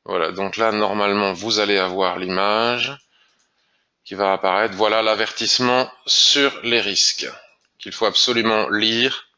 Voilà, donc là, normalement, vous allez avoir l'image qui va apparaître. Voilà l'avertissement sur les risques qu'il faut absolument lire,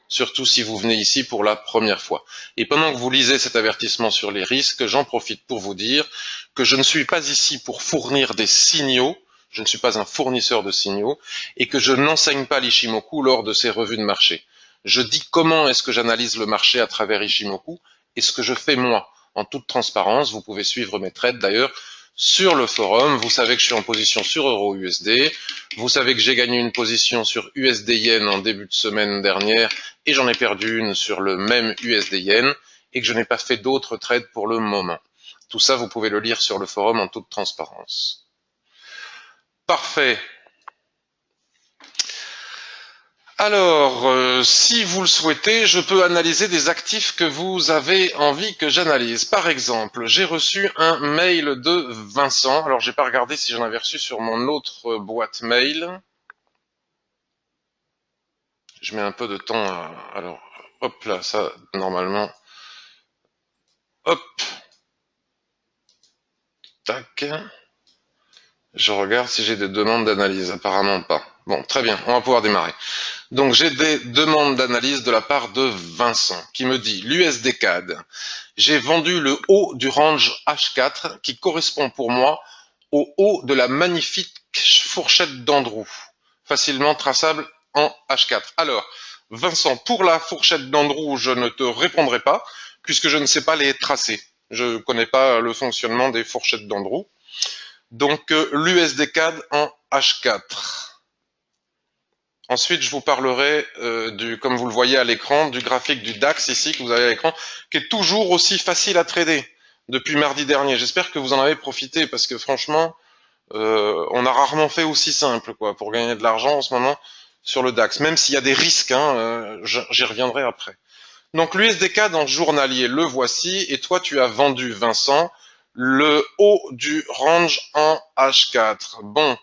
surtout si vous venez ici pour la première fois. Et pendant que vous lisez cet avertissement sur les risques, j'en profite pour vous dire que je ne suis pas ici pour fournir des signaux, je ne suis pas un fournisseur de signaux, et que je n'enseigne pas l'Ishimoku lors de ces revues de marché. Je dis comment est-ce que j'analyse le marché à travers Ishimoku, et ce que je fais moi, en toute transparence. Vous pouvez suivre mes trades d'ailleurs sur le forum. Vous savez que je suis en position sur Euro USD. Vous savez que j'ai gagné une position sur USD Yen en début de semaine dernière et j'en ai perdu une sur le même USD Yen et que je n'ai pas fait d'autres trades pour le moment. Tout ça, vous pouvez le lire sur le forum en toute transparence. Parfait. Alors, si vous le souhaitez, je peux analyser des actifs que vous avez envie que j'analyse. Par exemple, j'ai reçu un mail de Vincent. Alors, j'ai pas regardé si j'en avais reçu sur mon autre boîte mail. Je mets un peu de temps à... Alors, hop là, ça, normalement... Hop, tac. Je regarde si j'ai des demandes d'analyse. Apparemment pas. Bon, très bien, on va pouvoir démarrer. Donc j'ai des demandes d'analyse de la part de Vincent qui me dit l'USD CAD. J'ai vendu le haut du range H4 qui correspond pour moi au haut de la magnifique fourchette d'Andrew, facilement traçable en H4. Alors, Vincent, pour la fourchette d'Andrew, je ne te répondrai pas puisque je ne sais pas les tracer. Je ne connais pas le fonctionnement des fourchettes d'Andrew. Donc l'USD CAD en H4. Ensuite, je vous parlerai comme vous le voyez à l'écran, du graphique du DAX ici que vous avez à l'écran, qui est toujours aussi facile à trader depuis mardi dernier. J'espère que vous en avez profité parce que franchement, on a rarement fait aussi simple quoi pour gagner de l'argent en ce moment sur le DAX, même s'il y a des risques, hein, j'y reviendrai après. Donc l'USDK dans journalier, le voici, et toi tu as vendu, Vincent, le haut du range en H4. Bon,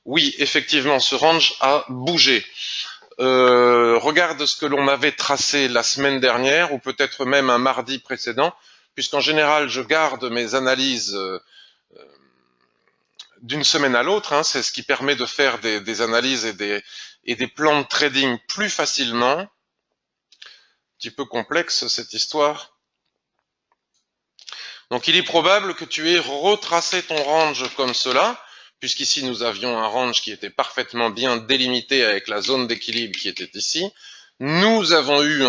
oui, effectivement, ce range a bougé. Regarde ce que l'on avait tracé la semaine dernière, ou peut-être même un mardi précédent, puisqu'en général, je garde mes analyses d'une semaine à l'autre, hein, c'est ce qui permet de faire des analyses et des plans de trading plus facilement. Un petit peu complexe cette histoire. Donc il est probable que tu aies retracé ton range comme cela, puisqu'ici nous avions un range qui était parfaitement bien délimité avec la zone d'équilibre qui était ici. Nous avons eu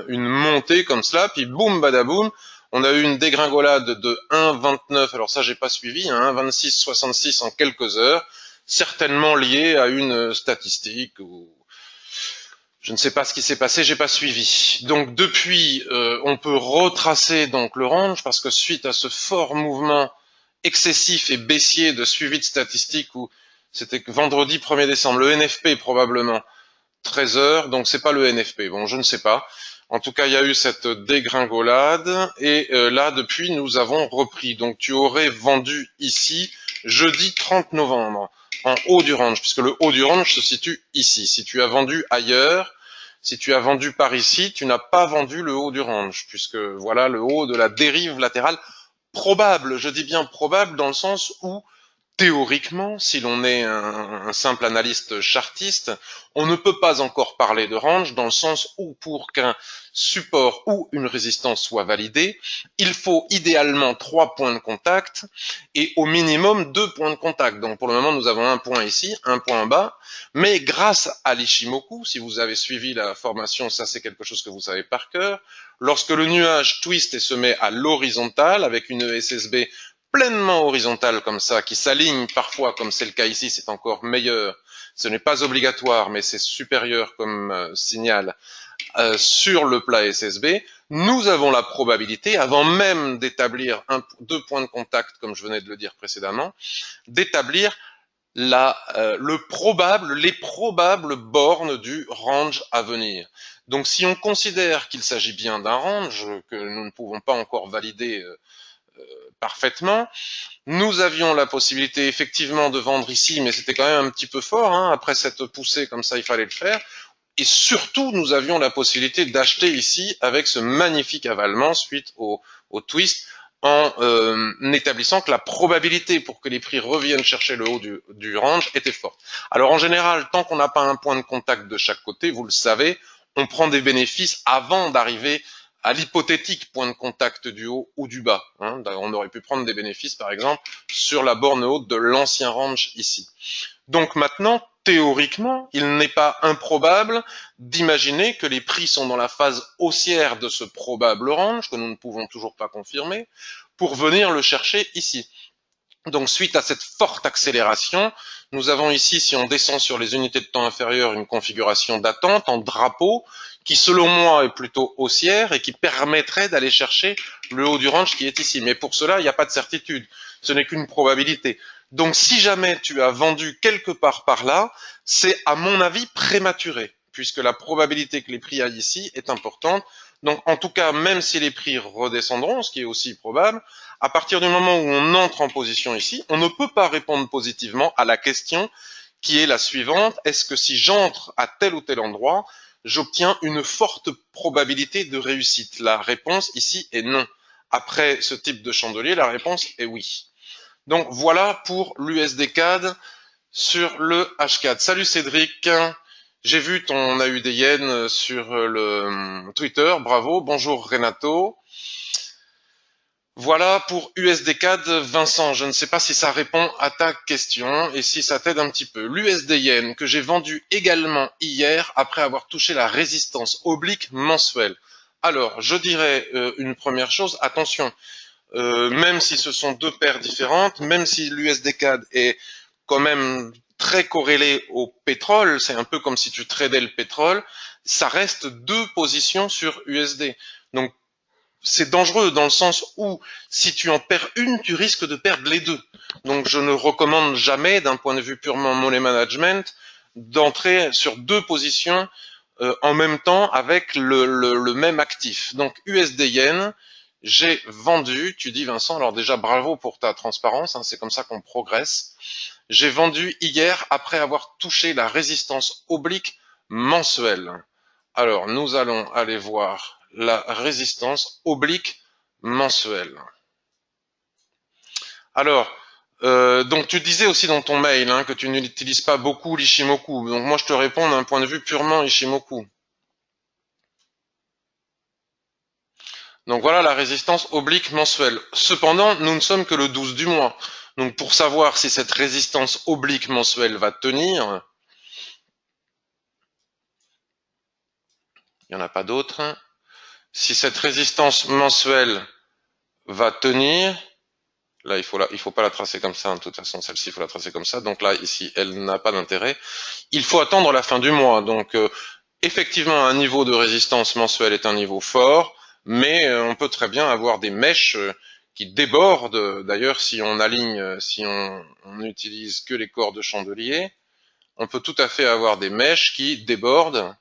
une montée comme cela, puis boum badaboum, on a eu une dégringolade de 1,29, alors ça j'ai pas suivi, hein, 1,2666 en quelques heures, certainement liée à une statistique ou je ne sais pas ce qui s'est passé, j'ai pas suivi. Donc depuis, on peut retracer donc le range parce que suite à ce fort mouvement excessif et baissier de suivi de statistiques où c'était vendredi 1er décembre, le NFP probablement 13 heures, donc c'est pas le NFP. Bon, je ne sais pas. En tout cas, il y a eu cette dégringolade et là depuis nous avons repris. Donc tu aurais vendu ici jeudi 30 novembre en haut du range puisque le haut du range se situe ici. Si tu as vendu ailleurs, si tu as vendu par ici, tu n'as pas vendu le haut du range, puisque voilà le haut de la dérive latérale probable. Je dis bien probable dans le sens où, théoriquement, si l'on est un simple analyste chartiste, on ne peut pas encore parler de range dans le sens où pour qu'un support ou une résistance soit validée, il faut idéalement 3 points de contact et au minimum 2 points de contact. Donc pour le moment, nous avons un point ici, un point en bas, mais grâce à l'Ishimoku, si vous avez suivi la formation, ça c'est quelque chose que vous savez par cœur, lorsque le nuage twist et se met à l'horizontale avec une SSB pleinement horizontale comme ça, qui s'aligne parfois, comme c'est le cas ici, c'est encore meilleur. Ce n'est pas obligatoire, mais c'est supérieur comme signal sur le plat SSB. Nous avons la probabilité, avant même d'établir 2 points de contact, comme je venais de le dire précédemment, d'établir les probables bornes du range à venir. Donc si on considère qu'il s'agit bien d'un range que nous ne pouvons pas encore valider parfaitement. Nous avions la possibilité effectivement de vendre ici, mais c'était quand même un petit peu fort, hein. Après cette poussée comme ça, il fallait le faire. Et surtout, nous avions la possibilité d'acheter ici avec ce magnifique avalement suite au twist en établissant que la probabilité pour que les prix reviennent chercher le haut du range était forte. Alors en général, tant qu'on n'a pas un point de contact de chaque côté, vous le savez, on prend des bénéfices avant d'arriver à l'hypothétique point de contact du haut ou du bas. Hein. On aurait pu prendre des bénéfices, par exemple, sur la borne haute de l'ancien range ici. Donc maintenant, théoriquement, il n'est pas improbable d'imaginer que les prix sont dans la phase haussière de ce probable range, que nous ne pouvons toujours pas confirmer, pour venir le chercher ici. Donc suite à cette forte accélération, nous avons ici, si on descend sur les unités de temps inférieures, une configuration d'attente en drapeau qui, selon moi, est plutôt haussière et qui permettrait d'aller chercher le haut du range qui est ici. Mais pour cela, il n'y a pas de certitude. Ce n'est qu'une probabilité. Donc si jamais tu as vendu quelque part par là, c'est à mon avis prématuré, puisque la probabilité que les prix aillent ici est importante. Donc en tout cas, même si les prix redescendront, ce qui est aussi probable, à partir du moment où on entre en position ici, on ne peut pas répondre positivement à la question qui est la suivante. Est-ce que si j'entre à tel ou tel endroit, j'obtiens une forte probabilité de réussite? La réponse ici est non. Après ce type de chandelier, la réponse est oui. Donc voilà pour l'USD CAD sur le H4. Salut Cédric, j'ai vu ton AUD sur le Twitter, bravo, bonjour Renato. Voilà pour USD CAD, Vincent, je ne sais pas si ça répond à ta question et si ça t'aide un petit peu. L'USD Yen que j'ai vendu également hier après avoir touché la résistance oblique mensuelle. Alors, je dirais une première chose, attention, même si ce sont deux paires différentes, même si l'USD CAD est quand même très corrélé au pétrole, c'est un peu comme si tu tradais le pétrole, ça reste deux positions sur USD. Donc, c'est dangereux dans le sens où si tu en perds une, tu risques de perdre les deux. Donc je ne recommande jamais, d'un point de vue purement money management, d'entrer sur deux positions en même temps avec le même actif. Donc USD Yen, j'ai vendu, tu dis Vincent, alors déjà bravo pour ta transparence, hein, c'est comme ça qu'on progresse. J'ai vendu hier après avoir touché la résistance oblique mensuelle. Alors nous allons aller voir la résistance oblique mensuelle. Alors, donc tu disais aussi dans ton mail hein, que tu n'utilises pas beaucoup l'Ishimoku. Donc moi je te réponds d'un point de vue purement Ishimoku. Donc voilà la résistance oblique mensuelle. Cependant, nous ne sommes que le 12 du mois. Donc pour savoir si cette résistance oblique mensuelle va tenir, il n'y en a pas d'autre. Si cette résistance mensuelle va tenir, là, il faut pas la tracer comme ça. De toute façon, celle-ci, il faut la tracer comme ça. Donc là, ici, elle n'a pas d'intérêt. Il faut attendre la fin du mois. Donc, effectivement, un niveau de résistance mensuelle est un niveau fort, mais on peut très bien avoir des mèches qui débordent. D'ailleurs, si on aligne, si on n'utilise que les corps de chandelier, on peut tout à fait avoir des mèches qui débordent.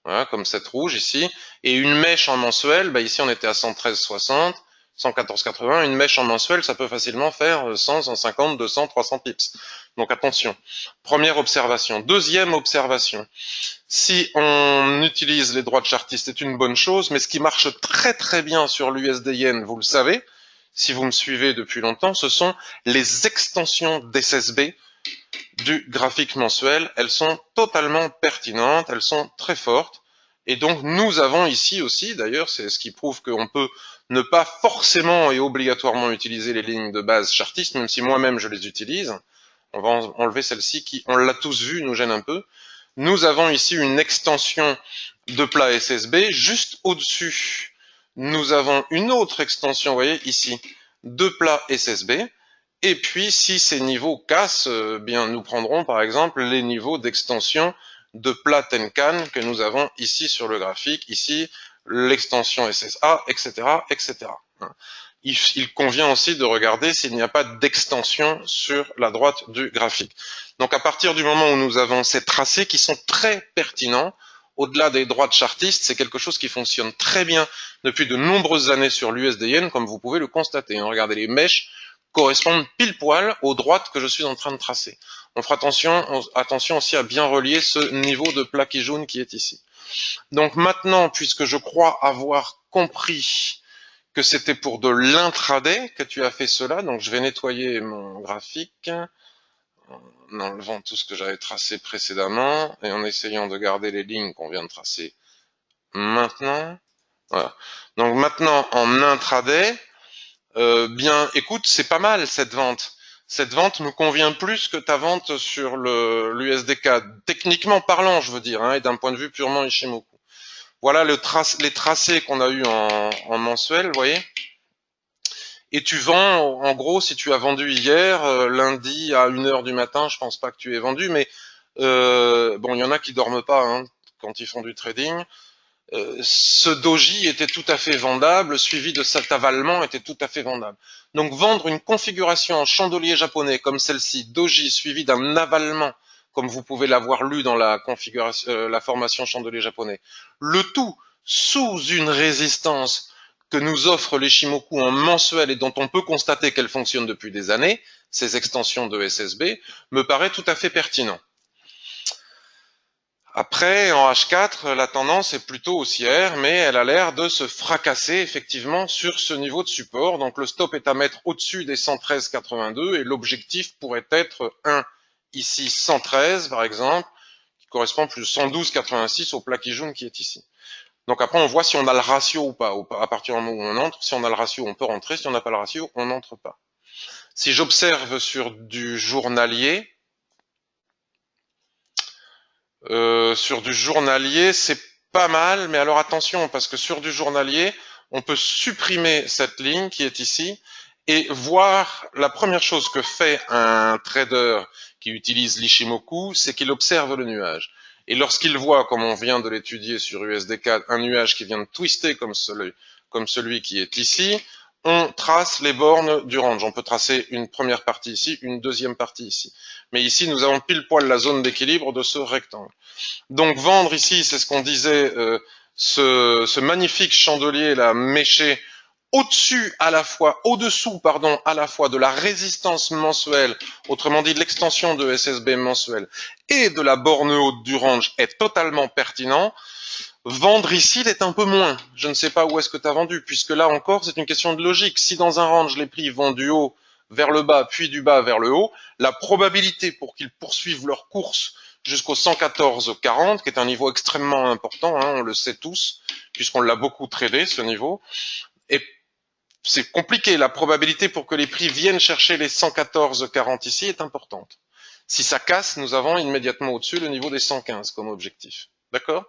Voilà, comme cette rouge ici, et une mèche en mensuel, bah ici on était à 113,60, 114,80, une mèche en mensuel, ça peut facilement faire 100, 150, 200, 300 pips. Donc attention. Première observation. Deuxième observation. Si on utilise les droits de chartiste, c'est une bonne chose, mais ce qui marche très très bien sur l'USD Yen, vous le savez, si vous me suivez depuis longtemps, ce sont les extensions d'SSB du graphique mensuel. Elles sont totalement pertinentes, elles sont très fortes. Et donc nous avons ici aussi, d'ailleurs, c'est ce qui prouve qu'on peut ne pas forcément et obligatoirement utiliser les lignes de base chartistes, même si moi-même je les utilise. On va enlever celle-ci qui, on l'a tous vu, nous gêne un peu. Nous avons ici une extension de plat SSB. Juste au-dessus, nous avons une autre extension, vous voyez ici, de plat SSB. Et puis, si ces niveaux cassent, bien, nous prendrons par exemple les niveaux d'extension de plat Tenkan que nous avons ici sur le graphique, ici l'extension SSA, etc., etc. Il convient aussi de regarder s'il n'y a pas d'extension sur la droite du graphique. Donc à partir du moment où nous avons ces tracés qui sont très pertinents, au-delà des droites chartistes, c'est quelque chose qui fonctionne très bien depuis de nombreuses années sur l'USD Yen, comme vous pouvez le constater. Regardez, les mèches correspondent pile poil aux droites que je suis en train de tracer. On fera attention aussi à bien relier ce niveau de plaquis jaune qui est ici. Donc maintenant, puisque je crois avoir compris que c'était pour de l'intraday que tu as fait cela. Donc je vais nettoyer mon graphique en enlevant tout ce que j'avais tracé précédemment et en essayant de garder les lignes qu'on vient de tracer maintenant. Voilà. Donc maintenant en intraday, bien écoute, c'est pas mal cette vente. Cette vente me convient plus que ta vente sur l'USDK, techniquement parlant, je veux dire, hein, et d'un point de vue purement Ishimoku. Voilà les tracés qu'on a eu en mensuel, vous voyez. Et tu vends, en gros, si tu as vendu hier, lundi à 1h du matin, je pense pas que tu aies vendu, mais bon, il y en a qui dorment pas hein, quand ils font du trading. Ce doji était tout à fait vendable, suivi de cet avalement était tout à fait vendable. Donc vendre une configuration en chandelier japonais comme celle-ci, doji suivi d'un avalement, comme vous pouvez l'avoir lu dans la configuration, la formation chandelier japonais, le tout sous une résistance que nous offre l'Ishimoku en mensuel et dont on peut constater qu'elle fonctionne depuis des années, ces extensions de SSB, me paraît tout à fait pertinent. Après, en H4, la tendance est plutôt haussière, mais elle a l'air de se fracasser effectivement sur ce niveau de support. Donc le stop est à mettre au-dessus des 113,82 et l'objectif pourrait être ici 113 par exemple, qui correspond plus 112,86 au plat Kijun qui est ici. Donc après, on voit si on a le ratio ou pas. À partir du moment où on entre, si on a le ratio, on peut rentrer. Si on n'a pas le ratio, on n'entre pas. Si j'observe sur du journalier, c'est pas mal, mais alors attention, parce que sur du journalier, on peut supprimer cette ligne qui est ici et voir la première chose que fait un trader qui utilise l'Ishimoku, c'est qu'il observe le nuage. Et lorsqu'il voit, comme on vient de l'étudier sur USDK, un nuage qui vient de twister comme celui qui est ici, on trace les bornes du range. On peut tracer une première partie ici, une deuxième partie ici. Mais ici, nous avons pile poil la zone d'équilibre de ce rectangle. Donc vendre ici, c'est ce qu'on disait, ce magnifique chandelier là, méché, au-dessous à la fois de la résistance mensuelle, autrement dit de l'extension de SSB mensuelle, et de la borne haute du range est totalement pertinent. Vendre ici l'est un peu moins. Je ne sais pas où est-ce que tu as vendu, puisque là encore, c'est une question de logique. Si dans un range, les prix vont du haut vers le bas, puis du bas vers le haut, la probabilité pour qu'ils poursuivent leur course jusqu'au 114,40, qui est un niveau extrêmement important, hein, on le sait tous, puisqu'on l'a beaucoup tradé, ce niveau, et c'est compliqué. La probabilité pour que les prix viennent chercher les 114,40 ici est importante. Si ça casse, nous avons immédiatement au-dessus le niveau des 115 comme objectif. D'accord ?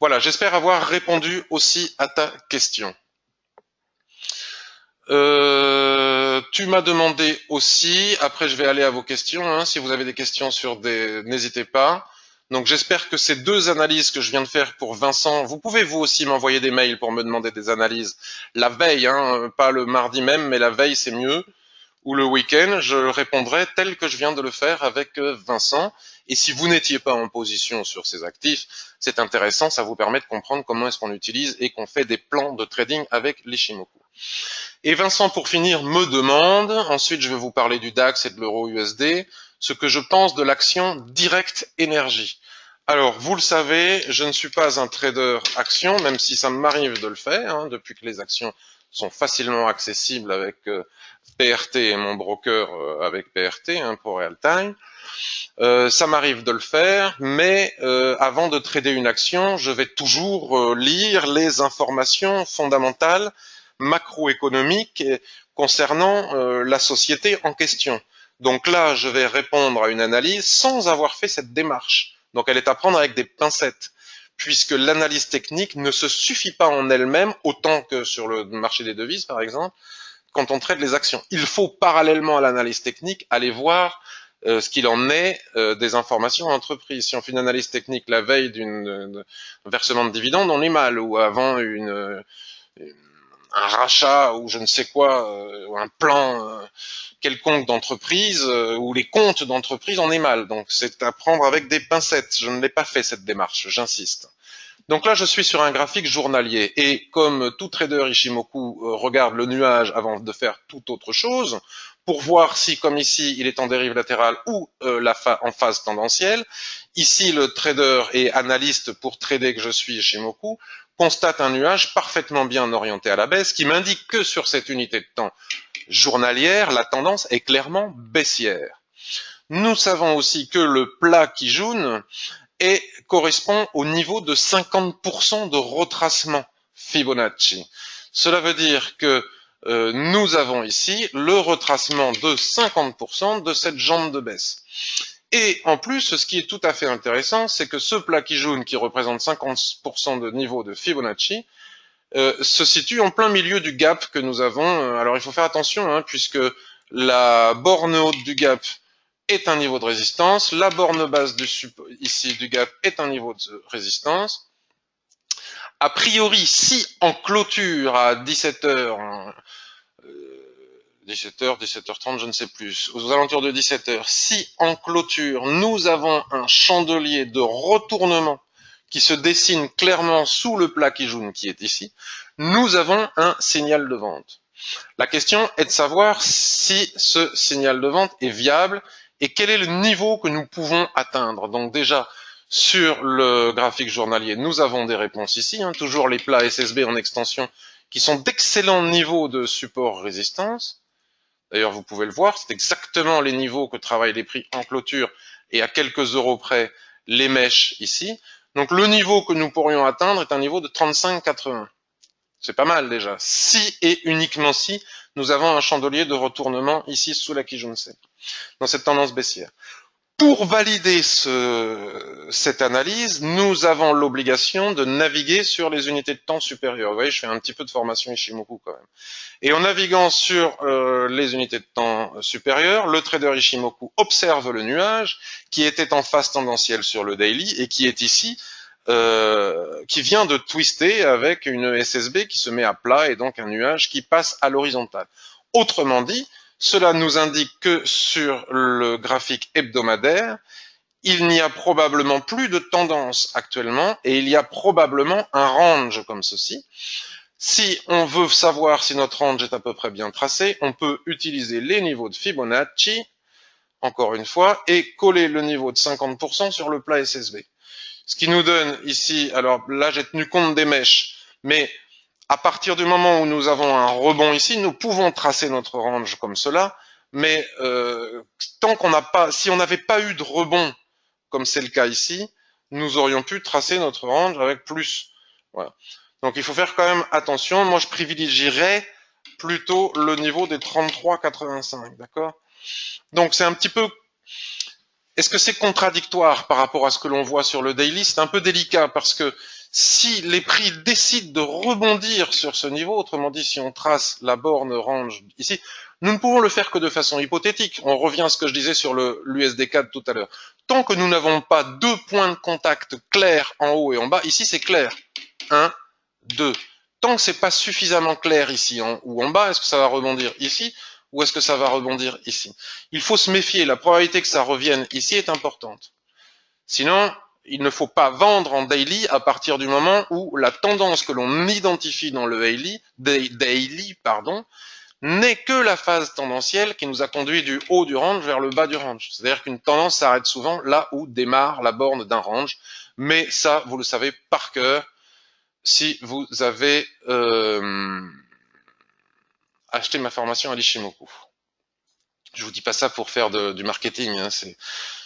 Voilà, j'espère avoir répondu aussi à ta question. Tu m'as demandé aussi, après je vais aller à vos questions, hein, si vous avez des questions n'hésitez pas. Donc j'espère que ces deux analyses que je viens de faire pour Vincent, vous pouvez vous aussi m'envoyer des mails pour me demander des analyses la veille, hein, pas le mardi même, mais la veille c'est mieux, ou le week-end, je répondrai tel que je viens de le faire avec Vincent. Et si vous n'étiez pas en position sur ces actifs, c'est intéressant, ça vous permet de comprendre comment est-ce qu'on utilise et qu'on fait des plans de trading avec l'Ishimoku. Et Vincent, pour finir, me demande, ensuite je vais vous parler du DAX et de l'euro USD, ce que je pense de l'action Direct Énergie. Alors, vous le savez, je ne suis pas un trader action, même si ça m'arrive de le faire, hein, depuis que les actions sont facilement accessibles avec PRT et mon broker avec PRT hein, pour Real Time. Ça m'arrive de le faire, mais avant de trader une action, je vais toujours lire les informations fondamentales macroéconomiques concernant la société en question. Donc là, je vais répondre à une analyse sans avoir fait cette démarche. Donc elle est à prendre avec des pincettes, puisque l'analyse technique ne se suffit pas en elle-même, autant que sur le marché des devises, par exemple, quand on traite les actions. Il faut parallèlement à l'analyse technique aller voir ce qu'il en est des informations entreprises. Si on fait une analyse technique la veille d'un versement de dividendes, on est mal, ou avant un rachat ou je ne sais quoi, ou un plan quelconque d'entreprise, ou les comptes d'entreprise, on est mal. Donc c'est à prendre avec des pincettes. Je ne l'ai pas fait cette démarche, j'insiste. Donc là, je suis sur un graphique journalier et comme tout trader Ishimoku regarde le nuage avant de faire toute autre chose, pour voir si, comme ici, il est en dérive latérale ou en phase tendancielle. Ici, le trader et analyste pour trader que je suis Ishimoku constate un nuage parfaitement bien orienté à la baisse qui m'indique que sur cette unité de temps journalière, la tendance est clairement baissière. Nous savons aussi que le plat qui jaune correspond au niveau de 50% de retracement Fibonacci. Cela veut dire que nous avons ici le retracement de 50% de cette jambe de baisse. Et en plus, ce qui est tout à fait intéressant, c'est que ce plat qui jaune, qui représente 50% de niveau de Fibonacci, se situe en plein milieu du gap que nous avons. Alors il faut faire attention, hein, puisque la borne haute du gap est un niveau de résistance, la borne basse ici du gap est un niveau de résistance. A priori, si en clôture à 17h, 17h30, je ne sais plus, aux alentours de 17h, si en clôture, nous avons un chandelier de retournement qui se dessine clairement sous le plat qui jaune qui est ici, nous avons un signal de vente. La question est de savoir si ce signal de vente est viable et quel est le niveau que nous pouvons atteindre. Donc déjà, sur le graphique journalier, nous avons des réponses ici, hein, toujours les plats SSB en extension qui sont d'excellents niveaux de support-résistance. D'ailleurs, vous pouvez le voir, c'est exactement les niveaux que travaillent les prix en clôture et à quelques euros près les mèches ici. Donc le niveau que nous pourrions atteindre est un niveau de 35,80. C'est pas mal déjà. Si et uniquement si nous avons un chandelier de retournement ici sous la Kijun-sen, dans cette tendance baissière. Pour valider cette analyse, nous avons l'obligation de naviguer sur les unités de temps supérieures. Vous voyez, je fais un petit peu de formation Ishimoku quand même. Et en naviguant sur les unités de temps supérieures, le trader Ishimoku observe le nuage qui était en phase tendancielle sur le daily et qui est ici, qui vient de twister avec une SSB qui se met à plat et donc un nuage qui passe à l'horizontale. Autrement dit, cela nous indique que sur le graphique hebdomadaire, il n'y a probablement plus de tendance actuellement et il y a probablement un range comme ceci. Si on veut savoir si notre range est à peu près bien tracé, on peut utiliser les niveaux de Fibonacci, encore une fois, et coller le niveau de 50% sur le plat SSB. Ce qui nous donne ici, alors là j'ai tenu compte des mèches, mais à partir du moment où nous avons un rebond ici, nous pouvons tracer notre range comme cela, mais tant qu'on n'a pas, si on n'avait pas eu de rebond, comme c'est le cas ici, nous aurions pu tracer notre range avec plus. Voilà. Donc il faut faire quand même attention. Moi je privilégierais plutôt le niveau des 33,85, d'accord? Donc c'est un petit peu... Est-ce que c'est contradictoire par rapport à ce que l'on voit sur le daily? C'est un peu délicat parce que si les prix décident de rebondir sur ce niveau, autrement dit, si on trace la borne range ici, nous ne pouvons le faire que de façon hypothétique. On revient à ce que je disais sur l'USD4 tout à l'heure. Tant que nous n'avons pas deux points de contact clairs en haut et en bas, ici c'est clair. 1, 2. Tant que c'est pas suffisamment clair ici ou en bas, est-ce que ça va rebondir ici ou est-ce que ça va rebondir ici? Il faut se méfier. La probabilité que ça revienne ici est importante. Sinon, il ne faut pas vendre en daily à partir du moment où la tendance que l'on identifie dans le daily, n'est que la phase tendancielle qui nous a conduit du haut du range vers le bas du range. C'est-à-dire qu'une tendance s'arrête souvent là où démarre la borne d'un range. Mais ça, vous le savez par cœur si vous avez acheté ma formation à l'Ishimoku. Je vous dis pas ça pour faire du marketing, hein,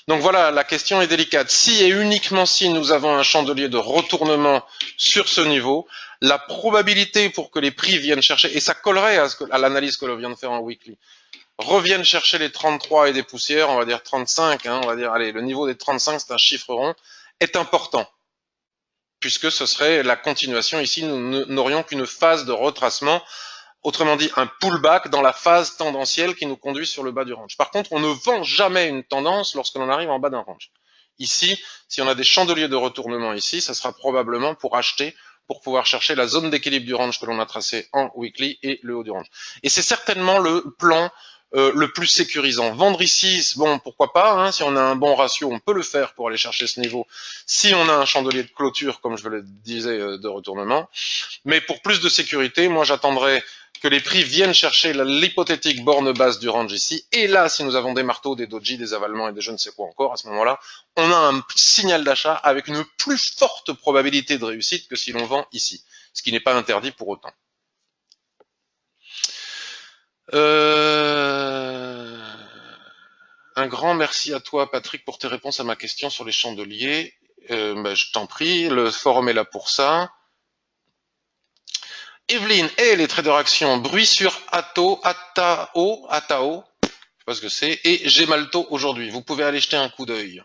donc voilà, la question est délicate. Si et uniquement si nous avons un chandelier de retournement sur ce niveau, la probabilité pour que les prix viennent chercher, et ça collerait à l'analyse que l'on vient de faire en weekly, reviennent chercher les 33 et des poussières, on va dire 35, hein, on va dire, allez, le niveau des 35, c'est un chiffre rond, est important. Puisque ce serait la continuation ici, nous n'aurions qu'une phase de retracement. Autrement dit, un pullback dans la phase tendancielle qui nous conduit sur le bas du range. Par contre, on ne vend jamais une tendance lorsque l'on arrive en bas d'un range. Ici, si on a des chandeliers de retournement ici, ça sera probablement pour acheter, pour pouvoir chercher la zone d'équilibre du range que l'on a tracé en weekly et le haut du range. Et c'est certainement le plan le plus sécurisant. Vendre ici, bon, pourquoi pas, hein, si on a un bon ratio, on peut le faire pour aller chercher ce niveau, si on a un chandelier de clôture, comme je le disais, de retournement. Mais pour plus de sécurité, moi j'attendrai que les prix viennent chercher l'hypothétique borne basse du range ici. Et là, si nous avons des marteaux, des doji, des avalements et des je ne sais quoi encore, à ce moment-là, on a un signal d'achat avec une plus forte probabilité de réussite que si l'on vend ici. Ce qui n'est pas interdit pour autant. Un grand merci à toi, Patrick, pour tes réponses à ma question sur les chandeliers. Je t'en prie, le forum est là pour ça. Evelyne et les traders actions, bruit sur Atao, je sais pas ce que c'est, et Gemalto aujourd'hui. Vous pouvez aller jeter un coup d'œil.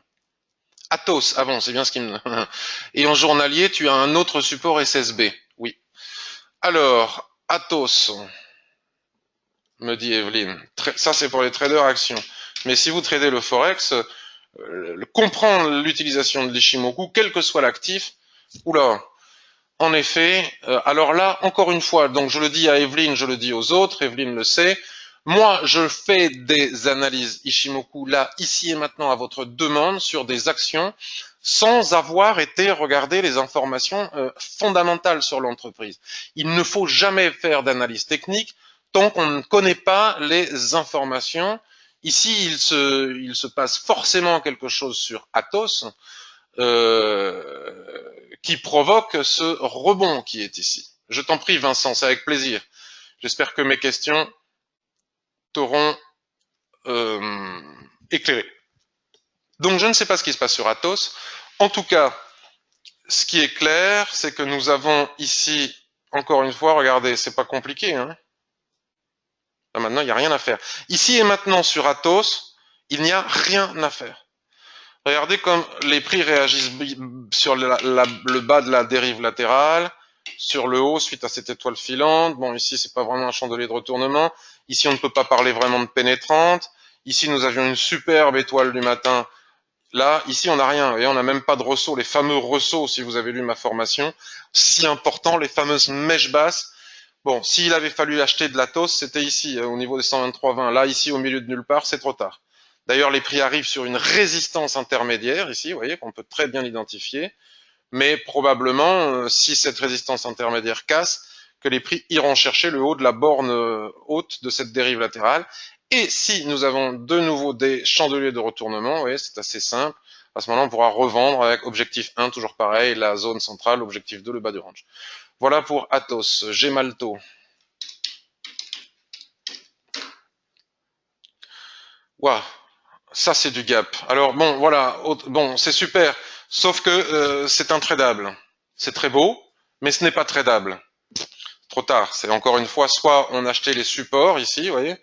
Atos, ah bon, c'est bien ce qui me... Et en journalier, tu as un autre support SSB. Oui. Alors, Atos, me dit Evelyne. Ça, c'est pour les traders actions. Mais si vous tradez le Forex, comprendre l'utilisation de l'Ishimoku, quel que soit l'actif, oula, en effet, alors là, encore une fois, donc je le dis à Evelyne, je le dis aux autres, Evelyne le sait, moi je fais des analyses Ishimoku là, ici et maintenant à votre demande sur des actions sans avoir été regarder les informations fondamentales sur l'entreprise. Il ne faut jamais faire d'analyse technique tant qu'on ne connaît pas les informations. Ici, il se passe forcément quelque chose sur Atos, qui provoque ce rebond qui est ici. Je t'en prie, Vincent, c'est avec plaisir. J'espère que mes questions t'auront éclairé. Donc, je ne sais pas ce qui se passe sur Atos. En tout cas, ce qui est clair, c'est que nous avons ici, encore une fois, regardez, c'est pas compliqué, hein. Là, maintenant, il n'y a rien à faire. Ici et maintenant, sur Atos, il n'y a rien à faire. Regardez comme les prix réagissent sur le bas de la dérive latérale, sur le haut suite à cette étoile filante. Bon, ici, c'est pas vraiment un chandelier de retournement. Ici, on ne peut pas parler vraiment de pénétrante. Ici, nous avions une superbe étoile du matin. Là, ici, on n'a rien. Et on n'a même pas de ressaut. Les fameux ressauts, si vous avez lu ma formation, si important, les fameuses mèches basses. Bon, s'il avait fallu acheter de l'Atos, c'était ici, au niveau des 123,20. Là, ici, au milieu de nulle part, c'est trop tard. D'ailleurs, les prix arrivent sur une résistance intermédiaire, ici, vous voyez, qu'on peut très bien identifier. Mais probablement, si cette résistance intermédiaire casse, que les prix iront chercher le haut de la borne haute de cette dérive latérale. Et si nous avons de nouveau des chandeliers de retournement, vous voyez, c'est assez simple. À ce moment-là, on pourra revendre avec objectif 1, toujours pareil, la zone centrale, objectif 2, le bas du range. Voilà pour Atos. Gemalto. Waouh, ça c'est du gap. Alors bon, voilà, bon, c'est super. Sauf que c'est intradable. C'est très beau, mais ce n'est pas tradable. Trop tard. C'est encore une fois, soit on achetait les supports ici, vous voyez,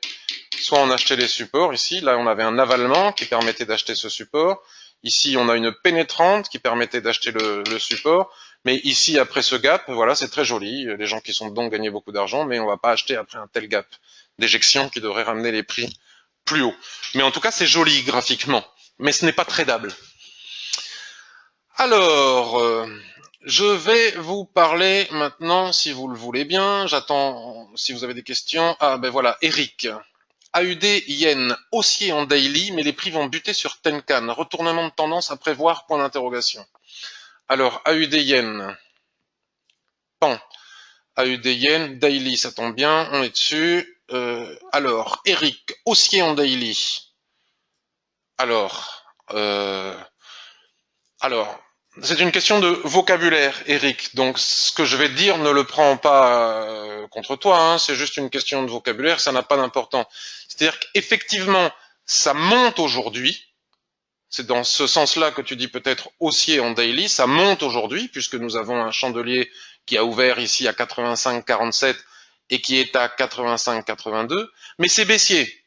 soit on achetait les supports ici. Là, on avait un avalement qui permettait d'acheter ce support. Ici, on a une pénétrante qui permettait d'acheter le support. Mais ici, après ce gap, voilà, c'est très joli. Les gens qui sont dedans gagnent beaucoup d'argent, mais on va pas acheter après un tel gap d'éjection qui devrait ramener les prix plus haut. Mais en tout cas, c'est joli graphiquement. Mais ce n'est pas tradable. Alors, je vais vous parler maintenant, si vous le voulez bien. J'attends si vous avez des questions. Ah ben voilà, Eric. AUD Yen, haussier en daily, mais les prix vont buter sur Tenkan. Retournement de tendance à prévoir, point d'interrogation. Alors, AUD Yen. Pan. AUD Yen, daily, ça tombe bien, on est dessus. Alors, Eric, haussier en daily. Alors, c'est une question de vocabulaire, Eric. Donc, ce que je vais te dire ne le prends pas contre toi. Hein, c'est juste une question de vocabulaire. Ça n'a pas d'importance. C'est-à-dire qu'effectivement, ça monte aujourd'hui. C'est dans ce sens-là que tu dis peut-être haussier en daily. Ça monte aujourd'hui puisque nous avons un chandelier qui a ouvert ici à 85,47 et qui est à 85,82. Mais c'est baissier.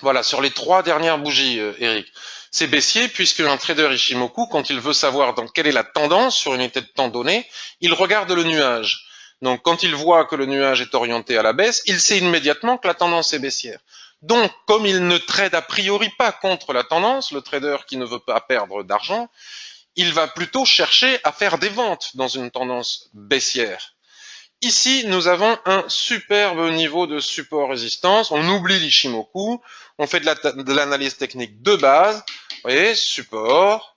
Voilà, sur les 3 dernières bougies, Eric. C'est baissier puisque un trader Ishimoku, quand il veut savoir dans quelle est la tendance sur une unité de temps donnée, il regarde le nuage. Donc quand il voit que le nuage est orienté à la baisse, il sait immédiatement que la tendance est baissière. Donc comme il ne trade a priori pas contre la tendance, le trader qui ne veut pas perdre d'argent, il va plutôt chercher à faire des ventes dans une tendance baissière. Ici, nous avons un superbe niveau de support résistance. On oublie l'Ishimoku. On fait de l'analyse technique de base. Vous voyez, support,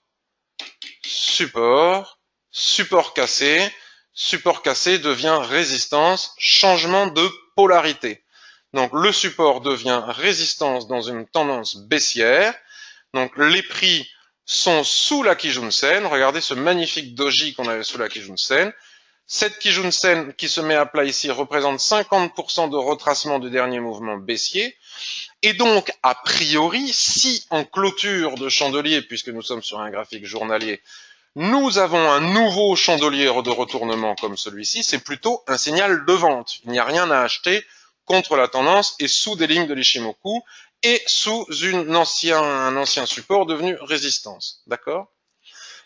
support, support cassé. Support cassé devient résistance, changement de polarité. Donc le support devient résistance dans une tendance baissière. Donc les prix sont sous la Kijun-sen. Regardez ce magnifique doji qu'on avait sous la Kijun-sen. Cette Kijun-sen qui se met à plat ici représente 50% de retracement du dernier mouvement baissier. Et donc, a priori, si en clôture de chandelier, puisque nous sommes sur un graphique journalier, nous avons un nouveau chandelier de retournement comme celui-ci, c'est plutôt un signal de vente. Il n'y a rien à acheter contre la tendance et sous des lignes de l'Ishimoku et sous un ancien support devenu résistance. D'accord ?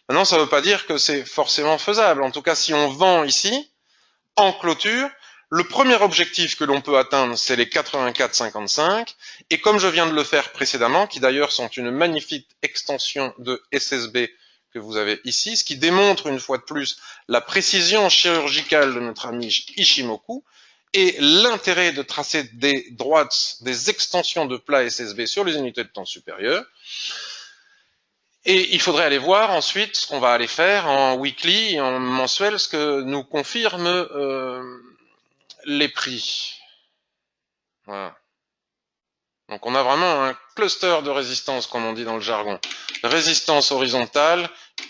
Maintenant, ça ne veut pas dire que c'est forcément faisable. En tout cas, si on vend ici, en clôture, le premier objectif que l'on peut atteindre, c'est les 84,55. Et comme je viens de le faire précédemment, qui d'ailleurs sont une magnifique extension de SSB que vous avez ici, ce qui démontre une fois de plus la précision chirurgicale de notre ami Ishimoku et l'intérêt de tracer des droites, des extensions de plat SSB sur les unités de temps supérieures. Et il faudrait aller voir ensuite ce qu'on va aller faire en weekly et en mensuel, ce que nous confirment les prix. Voilà. Donc on a vraiment un cluster de résistance, comme on dit dans le jargon. Résistance horizontale,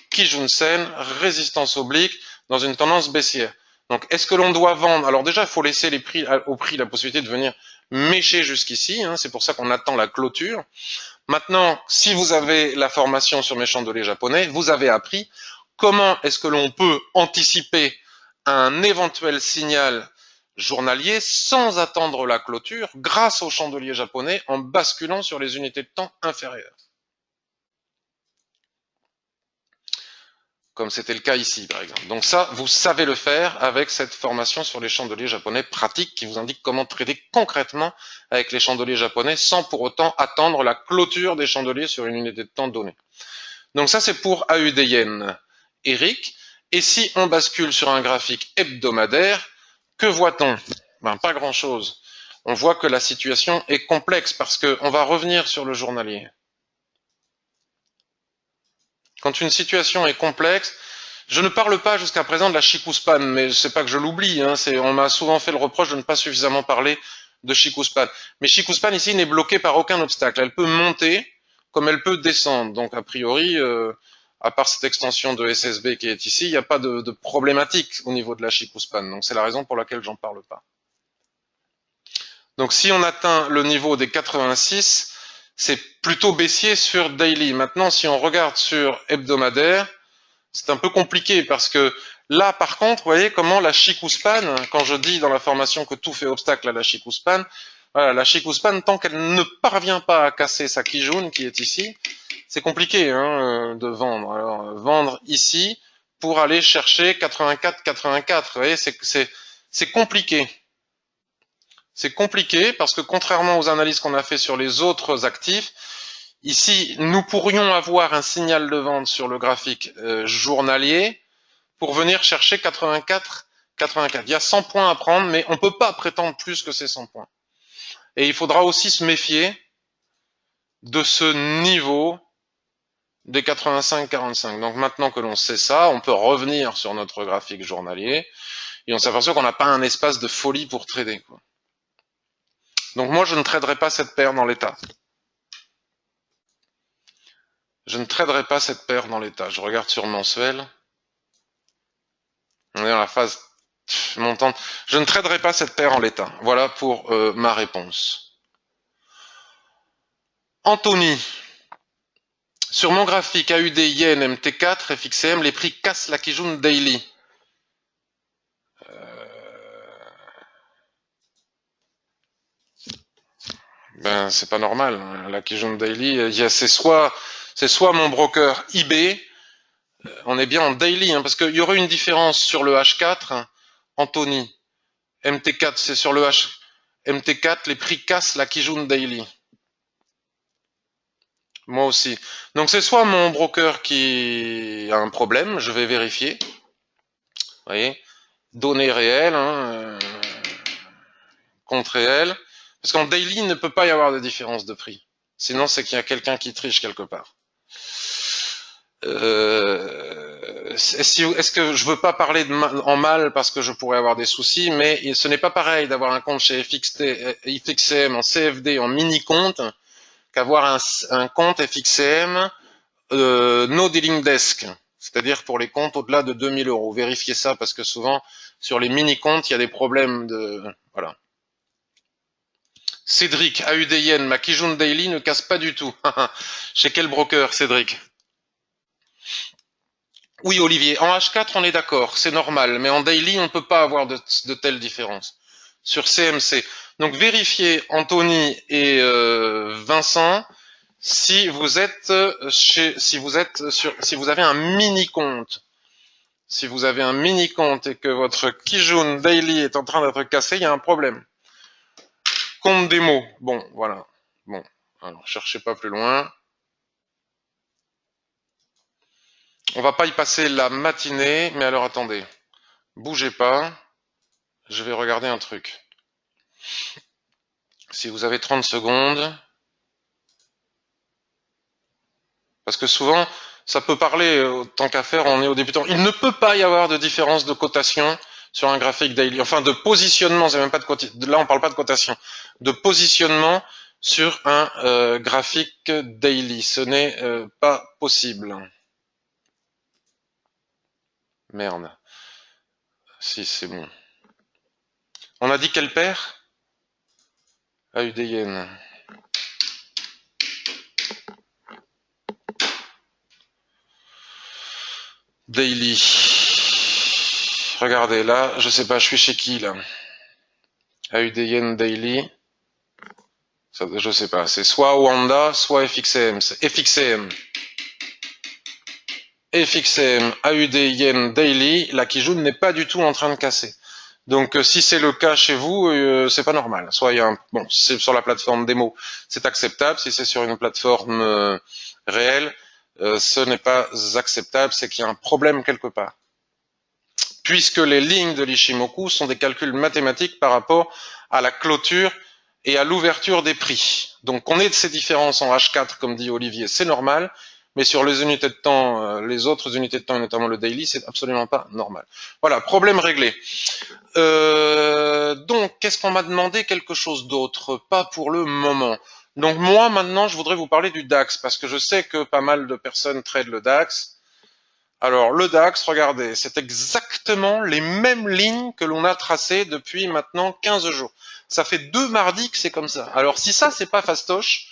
Kijun-sen, résistance oblique, dans une tendance baissière. Donc est-ce que l'on doit vendre? Alors déjà, il faut laisser les prix, au prix la possibilité de venir mécher jusqu'ici, hein, c'est pour ça qu'on attend la clôture. Maintenant, si vous avez la formation sur mes chandeliers japonais, vous avez appris comment est-ce que l'on peut anticiper un éventuel signal journalier sans attendre la clôture grâce aux chandeliers japonais en basculant sur les unités de temps inférieures. Comme c'était le cas ici, par exemple. Donc ça, vous savez le faire avec cette formation sur les chandeliers japonais pratiques qui vous indique comment trader concrètement avec les chandeliers japonais sans pour autant attendre la clôture des chandeliers sur une unité de temps donnée. Donc ça, c'est pour AUD Yen, Eric. Et si on bascule sur un graphique hebdomadaire, que voit-on? Ben, pas grand-chose. On voit que la situation est complexe parce qu'on va revenir sur le journalier. Quand une situation est complexe, je ne parle pas jusqu'à présent de la Chikuspan, mais c'est pas que je l'oublie, hein, on m'a souvent fait le reproche de ne pas suffisamment parler de Chikuspan. Mais Chikuspan ici n'est bloquée par aucun obstacle. Elle peut monter comme elle peut descendre. Donc a priori, à part cette extension de SSB qui est ici, il n'y a pas de problématique au niveau de la Chikuspan. Donc c'est la raison pour laquelle j'en parle pas. Donc si on atteint le niveau des 86, c'est plutôt baissier sur daily. Maintenant, si on regarde sur hebdomadaire, c'est un peu compliqué parce que là, par contre, vous voyez comment la Chikuspan, quand je dis dans la formation que tout fait obstacle à la Chikuspan, voilà, la Chikuspan, tant qu'elle ne parvient pas à casser sa Kijun qui est ici, c'est compliqué hein, de vendre. Alors, vendre ici pour aller chercher 84, vous voyez, c'est compliqué. C'est compliqué parce que contrairement aux analyses qu'on a fait sur les autres actifs, ici, nous pourrions avoir un signal de vente sur le graphique journalier pour venir chercher 84. Il y a 100 points à prendre, mais on ne peut pas prétendre plus que ces 100 points. Et il faudra aussi se méfier de ce niveau des 85-45. Donc maintenant que l'on sait ça, on peut revenir sur notre graphique journalier et on s'aperçoit qu'on n'a pas un espace de folie pour trader, quoi. Donc moi, je ne traderai pas cette paire dans l'état. Je ne traderai pas cette paire dans l'état. Je regarde sur mensuel. On est dans la phase montante. Je ne traderai pas cette paire en l'état. Voilà pour ma réponse. Anthony. Sur mon graphique AUD Yen MT4 FXM, les prix cassent la Kijun Daily. Ben c'est pas normal. La Kijun Daily, c'est soit mon broker eBay. On est bien en daily, hein, parce qu'il y aurait une différence sur le H4, Anthony. MT4, c'est sur le MT4, les prix cassent la Kijun Daily. Moi aussi. Donc c'est soit mon broker qui a un problème, je vais vérifier. Vous voyez, données réelles, compte réel, parce qu'en daily, il ne peut pas y avoir de différence de prix. Sinon, c'est qu'il y a quelqu'un qui triche quelque part. Est-ce que je veux pas parler en mal parce que je pourrais avoir des soucis, mais ce n'est pas pareil d'avoir un compte chez FXCM en CFD en mini-compte qu'avoir un compte FXCM no dealing desk, c'est-à-dire pour les comptes au-delà de 2000 euros. Vérifiez ça parce que souvent sur les mini-comptes, il y a des problèmes de... Voilà. Cédric, AUDN, ma Kijun Daily ne casse pas du tout. Chez quel broker, Cédric? Oui, Olivier, en H4, on est d'accord, c'est normal, mais en daily, on ne peut pas avoir de telles différences. Sur CMC. Donc, vérifiez, Anthony et Vincent, si vous êtes si vous avez un mini compte. Si vous avez un mini compte et que votre Kijun Daily est en train d'être cassé, il y a un problème. Compte démo. Bon, voilà. Bon, alors cherchez pas plus loin. On va pas y passer la matinée, mais alors attendez. Bougez pas. Je vais regarder un truc. Si vous avez 30 secondes. Parce que souvent, ça peut parler, tant qu'à faire, on est au débutant. Il ne peut pas y avoir de différence de cotation sur un graphique daily. Enfin, de positionnement, c'est même pas de cotation. Là, on parle pas de cotation. De positionnement sur un graphique daily. Ce n'est pas possible. Merde. Si, c'est bon. On a dit quelle paire? AUDN. Daily. Regardez, là, je sais pas, je suis chez qui, là? AUDN Daily. Ça, je sais pas, c'est soit Wanda, soit FXCM. C'est FXCM. FXCM, AUD Yen Daily, la Kijun n'est pas du tout en train de casser. Donc si c'est le cas chez vous, c'est pas normal. Soit il y a bon, si c'est sur la plateforme démo, c'est acceptable. Si c'est sur une plateforme réelle, ce n'est pas acceptable. C'est qu'il y a un problème quelque part. Puisque les lignes de l'Ishimoku sont des calculs mathématiques par rapport à la clôture et à l'ouverture des prix. Donc qu'on ait de ces différences en H4, comme dit Olivier, c'est normal. Mais sur les unités de temps, les autres unités de temps, et notamment le daily, c'est absolument pas normal. Voilà, problème réglé. Donc, qu'est-ce qu'on m'a demandé? Quelque chose d'autre? Pas pour le moment. Donc moi, maintenant, je voudrais vous parler du DAX, parce que je sais que pas mal de personnes tradent le DAX. Alors, le DAX, regardez, c'est exactement les mêmes lignes que l'on a tracées depuis maintenant 15 jours. Ça fait 2 mardis que c'est comme ça. Alors, si ça, c'est pas fastoche,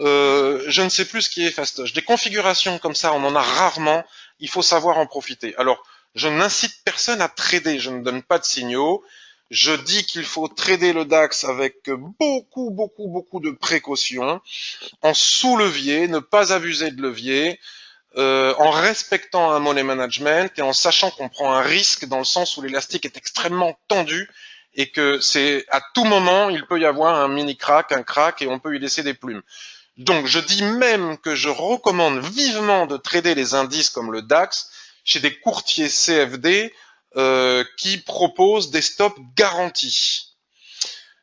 je ne sais plus ce qui est fastoche. Des configurations comme ça, on en a rarement. Il faut savoir en profiter. Alors, je n'incite personne à trader. Je ne donne pas de signaux. Je dis qu'il faut trader le DAX avec beaucoup de précautions, en sous-levier, ne pas abuser de levier, en respectant un money management et en sachant qu'on prend un risque dans le sens où l'élastique est extrêmement tendu et que c'est à tout moment, il peut y avoir un mini crack, un crack et on peut y laisser des plumes. Donc je dis même que je recommande vivement de trader les indices comme le DAX chez des courtiers CFD qui proposent des stops garantis.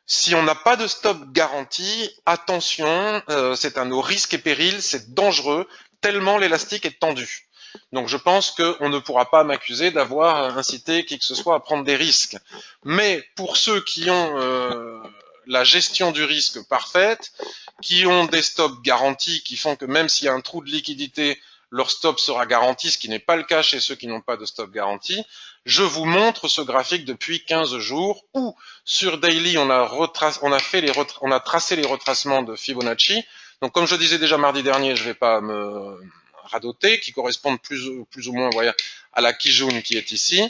Si on n'a pas de stop garanti, attention, c'est à nos risques et périls, c'est dangereux, tellement l'élastique est tendu. Donc je pense qu'on ne pourra pas m'accuser d'avoir incité qui que ce soit à prendre des risques. Mais pour ceux qui ont la gestion du risque parfaite, qui ont des stops garantis, qui font que même s'il y a un trou de liquidité, leur stop sera garanti, ce qui n'est pas le cas chez ceux qui n'ont pas de stop garanti. Je vous montre ce graphique depuis 15 jours où sur Daily on a tracé les retracements de Fibonacci. Donc comme je disais déjà mardi dernier, je ne vais pas me radoter, qui correspondent plus ou moins à la Kijun qui est ici.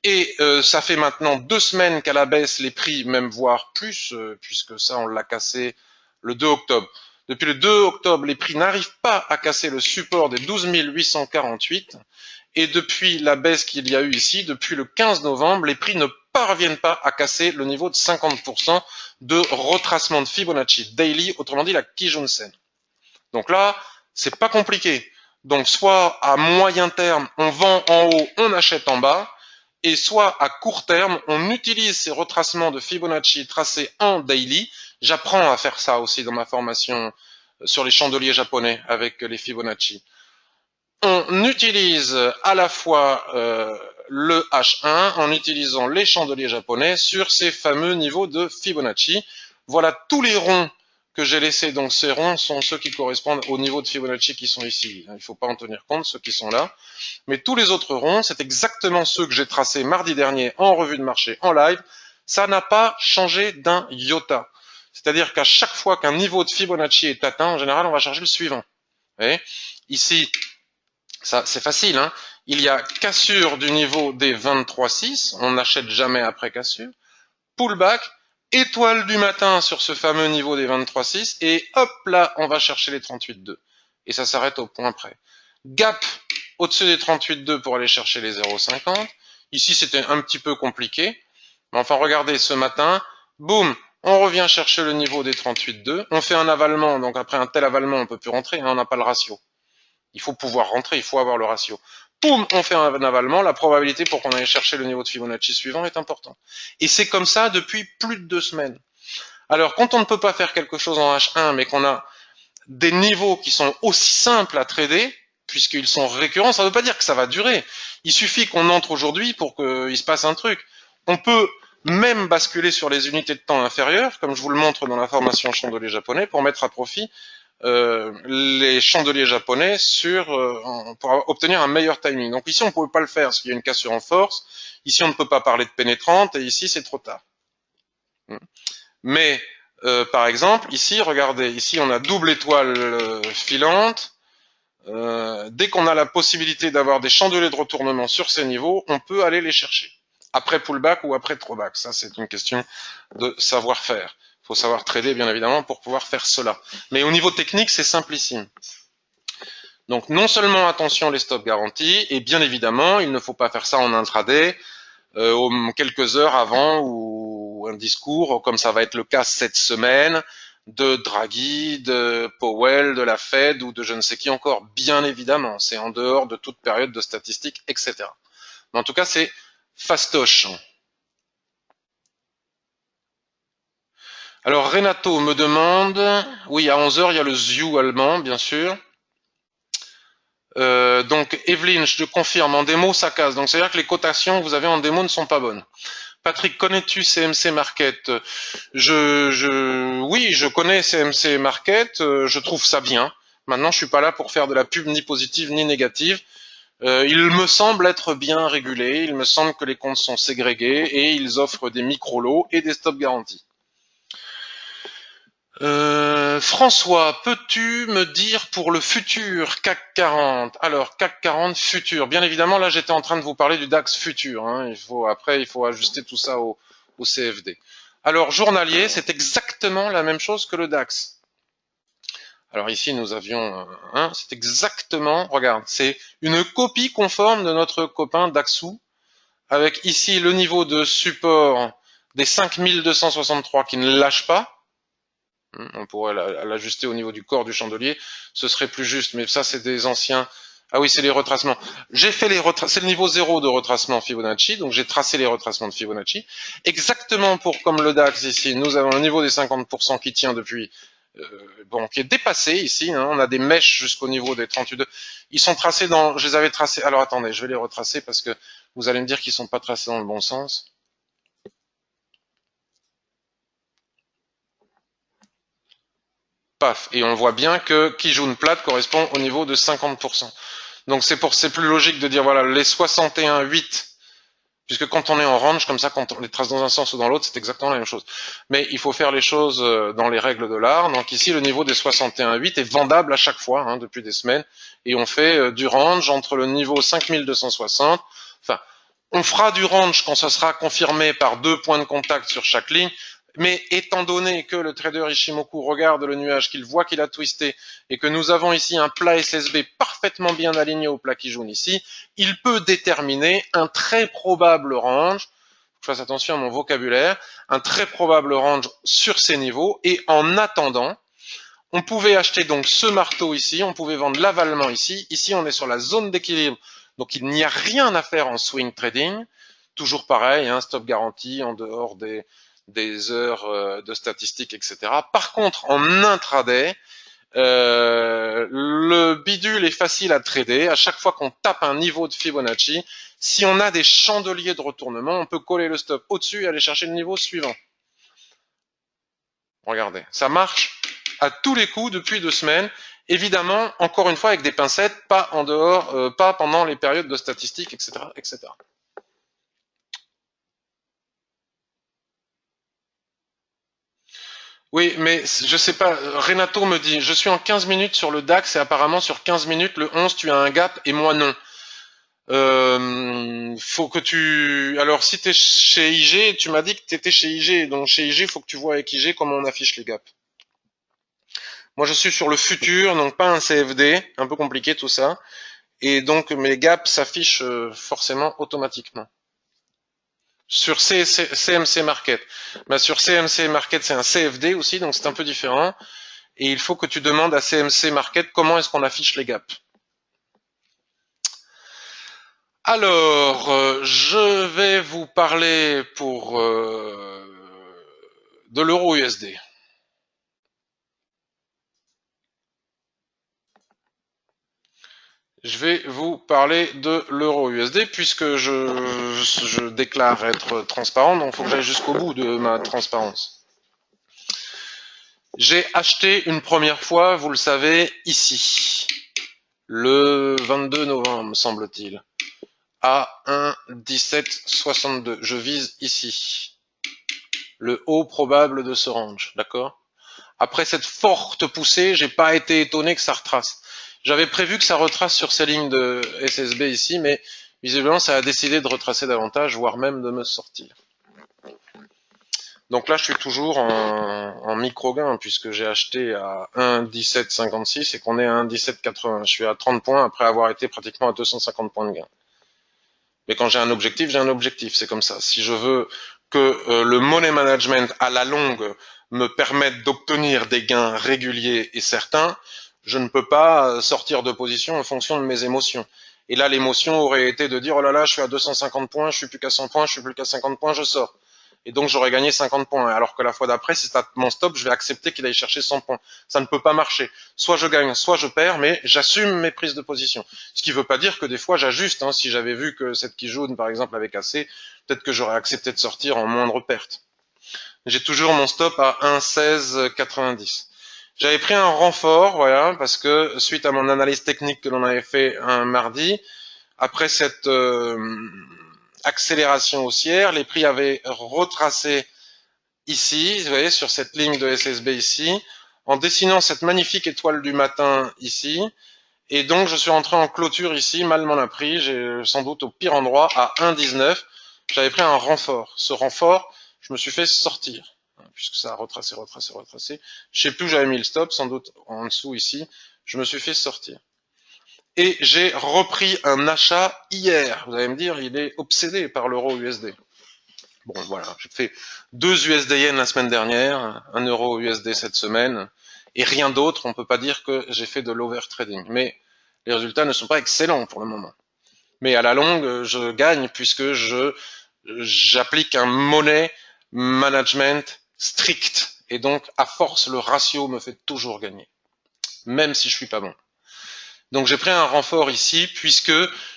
Et ça fait maintenant 2 semaines qu'à la baisse les prix, même voire plus, puisque ça on l'a cassé le 2 octobre. Depuis le 2 octobre, les prix n'arrivent pas à casser le support des 12 848. Et depuis la baisse qu'il y a eu ici, depuis le 15 novembre, les prix ne parviennent pas à casser le niveau de 50% de retracement de Fibonacci daily, autrement dit la Kijun-sen. Donc là, c'est pas compliqué. Donc soit à moyen terme, on vend en haut, on achète en bas, et soit à court terme, on utilise ces retracements de Fibonacci tracés en daily. J'apprends à faire ça aussi dans ma formation sur les chandeliers japonais avec les Fibonacci. On utilise à la fois le H1 en utilisant les chandeliers japonais sur ces fameux niveaux de Fibonacci. Voilà tous les ronds que j'ai laissés. Donc ces ronds sont ceux qui correspondent au niveau de Fibonacci qui sont ici. Il ne faut pas en tenir compte, ceux qui sont là. Mais tous les autres ronds, c'est exactement ceux que j'ai tracés mardi dernier en revue de marché, en live. Ça n'a pas changé d'un iota. C'est-à-dire qu'à chaque fois qu'un niveau de Fibonacci est atteint, en général, on va chercher le suivant. Vous voyez ? Ici, ça, c'est facile, hein. Il y a cassure du niveau des 23,6, on n'achète jamais après cassure. Pullback, étoile du matin sur ce fameux niveau des 23,6, et hop là, on va chercher les 38,2. Et ça s'arrête au point près. Gap au-dessus des 38,2 pour aller chercher les 0,50. Ici, c'était un petit peu compliqué. Mais enfin, regardez, ce matin, boum, on revient chercher le niveau des 38,2. On fait un avalement, donc après un tel avalement, on ne peut plus rentrer, hein, on n'a pas le ratio. Il faut pouvoir rentrer, il faut avoir le ratio. Poum, on fait un avalement, la probabilité pour qu'on aille chercher le niveau de Fibonacci suivant est importante. Et c'est comme ça depuis plus de 2 semaines. Alors, quand on ne peut pas faire quelque chose en H1, mais qu'on a des niveaux qui sont aussi simples à trader, puisqu'ils sont récurrents, ça ne veut pas dire que ça va durer. Il suffit qu'on entre aujourd'hui pour qu'il se passe un truc. On peut même basculer sur les unités de temps inférieures, comme je vous le montre dans la formation chandelier japonais, pour mettre à profit les chandeliers japonais pour obtenir un meilleur timing. Donc ici, on ne pouvait pas le faire parce qu'il y a une cassure en force. Ici, on ne peut pas parler de pénétrante et ici, c'est trop tard. Mais, par exemple, ici, regardez, ici, on a double étoile filante. Dès qu'on a la possibilité d'avoir des chandeliers de retournement sur ces niveaux, on peut aller les chercher. Après pullback ou après throwback. Ça, c'est une question de savoir-faire. Il faut savoir trader, bien évidemment, pour pouvoir faire cela. Mais au niveau technique, c'est simplissime. Donc, non seulement, attention, les stops garantis, et bien évidemment, il ne faut pas faire ça en intraday, quelques heures avant ou un discours, comme ça va être le cas cette semaine, de Draghi, de Powell, de la Fed ou de je ne sais qui encore, bien évidemment. C'est en dehors de toute période de statistiques, etc. Mais en tout cas, c'est fastoche. Alors Renato me demande, oui, à 11h, il y a le ZU allemand, bien sûr. Donc Evelyne, je te confirme, en démo, ça casse. Donc c'est-à-dire que les cotations que vous avez en démo ne sont pas bonnes. Patrick, connais-tu CMC Market? Oui, je connais CMC Market, je trouve ça bien. Maintenant, je suis pas là pour faire de la pub ni positive ni négative. Il me semble être bien régulé, il me semble que les comptes sont ségrégés et ils offrent des micro-lots et des stops garantis. François, peux-tu me dire pour le futur CAC 40? Alors, CAC 40 futur. Bien évidemment, là, j'étais en train de vous parler du DAX futur. Hein. Après, il faut ajuster tout ça au CFD. Alors, journalier, c'est exactement la même chose que le DAX. Alors ici, nous avions c'est exactement, regarde, c'est une copie conforme de notre copain Daxu, avec ici le niveau de support des 5263 qui ne lâche pas. On pourrait l'ajuster au niveau du corps du chandelier, ce serait plus juste, mais ça c'est des anciens. Ah oui, c'est les retracements. J'ai fait c'est le niveau 0 de retracement Fibonacci, donc j'ai tracé les retracements de Fibonacci. Exactement comme le DAX ici, nous avons le niveau des 50% qui tient depuis, qui est dépassé ici, hein, on a des mèches jusqu'au niveau des 38,2. Ils sont tracés je les avais tracés, alors attendez, je vais les retracer parce que vous allez me dire qu'ils sont pas tracés dans le bon sens. Paf, et on voit bien que Kijun plate correspond au niveau de 50%. Donc c'est plus logique de dire voilà les 61,8, puisque quand on est en range comme ça, quand on les trace dans un sens ou dans l'autre, c'est exactement la même chose. Mais il faut faire les choses dans les règles de l'art. Donc ici le niveau des 61,8 est vendable à chaque fois, hein, depuis des semaines, et on fait du range entre le niveau 5260. Enfin, on fera du range quand ça sera confirmé par 2 points de contact sur chaque ligne. Mais étant donné que le trader Ishimoku regarde le nuage, qu'il voit qu'il a twisté, et que nous avons ici un plat SSB parfaitement bien aligné au plat Kijun ici, il peut déterminer un très probable range, je fasse attention à mon vocabulaire, un très probable range sur ces niveaux, et en attendant, on pouvait acheter donc ce marteau ici, on pouvait vendre l'avalement ici, ici on est sur la zone d'équilibre, donc il n'y a rien à faire en swing trading. toujours pareil, hein, stop garanti en dehors des heures de statistiques, etc. Par contre, en intraday, le bidule est facile à trader. À chaque fois qu'on tape un niveau de Fibonacci, si on a des chandeliers de retournement, on peut coller le stop au-dessus et aller chercher le niveau suivant. Regardez, ça marche à tous les coups depuis 2 semaines. Évidemment, encore une fois avec des pincettes, pas en dehors, pas pendant les périodes de statistiques, etc., etc. Oui, mais je sais pas, Renato me dit, je suis en 15 minutes sur le DAX et apparemment sur 15 minutes, le 11, tu as un gap et moi non. Faut que tu... Alors, si tu es chez IG, tu m'as dit que tu étais chez IG, donc chez IG, faut que tu vois avec IG comment on affiche les gaps. Moi, je suis sur le futur, donc pas un CFD, un peu compliqué tout ça, et donc mes gaps s'affichent forcément automatiquement. Sur CMC Market. Bah, sur CMC Market, c'est un CFD aussi, donc c'est un peu différent, et il faut que tu demandes à CMC Market comment est-ce qu'on affiche les gaps. Alors, je vais vous parler pour de l'euro USD. Je vais vous parler de l'euro USD puisque je déclare être transparent, donc il faut que j'aille jusqu'au bout de ma transparence. J'ai acheté une première fois, vous le savez, ici, le 22 novembre, semble-t-il, à 1,1762. Je vise ici, le haut probable de ce range, d'accord? Après cette forte poussée, j'ai pas été étonné que ça retrace. J'avais prévu que ça retrace sur ces lignes de SSB ici, mais visiblement ça a décidé de retracer davantage, voire même de me sortir. Donc là, je suis toujours en micro-gain, puisque j'ai acheté à 1,1756 et qu'on est à 1,1780. Je suis à 30 points après avoir été pratiquement à 250 points de gain. Mais quand j'ai un objectif, j'ai un objectif. C'est comme ça. Si je veux que le money management à la longue me permette d'obtenir des gains réguliers et certains, je ne peux pas sortir de position en fonction de mes émotions. Et là, l'émotion aurait été de dire, oh là là, je suis à 250 points, je suis plus qu'à 100 points, je suis plus qu'à 50 points, je sors. Et donc, j'aurais gagné 50 points. Alors que la fois d'après, si c'est mon stop, je vais accepter qu'il aille chercher 100 points. Ça ne peut pas marcher. Soit je gagne, soit je perds, mais j'assume mes prises de position. Ce qui ne veut pas dire que des fois, j'ajuste. Hein. Si j'avais vu que cette qui jaune, par exemple, avait cassé, peut-être que j'aurais accepté de sortir en moindre perte. J'ai toujours mon stop à 1,1690. J'avais pris un renfort, voilà, parce que suite à mon analyse technique que l'on avait fait un mardi, après cette accélération haussière, les prix avaient retracé ici, vous voyez, sur cette ligne de SSB ici, en dessinant cette magnifique étoile du matin ici, et donc je suis rentré en clôture ici, mal m'en a pris, j'ai sans doute au pire endroit à 1,19, j'avais pris un renfort. Ce renfort, je me suis fait sortir, puisque ça a retracé, retracé, retracé. Je sais plus où j'avais mis le stop, sans doute en dessous ici, je me suis fait sortir. Et j'ai repris un achat hier. Vous allez me dire, il est obsédé par l'euro USD. Bon, voilà, j'ai fait 2 USD Yen la semaine dernière, 1 euro USD cette semaine, et rien d'autre. On peut pas dire que j'ai fait de l'overtrading. Mais les résultats ne sont pas excellents pour le moment. Mais à la longue, je gagne puisque j'applique un money management strict. Et donc, à force, le ratio me fait toujours gagner. Même si je suis pas bon. Donc j'ai pris un renfort ici puisque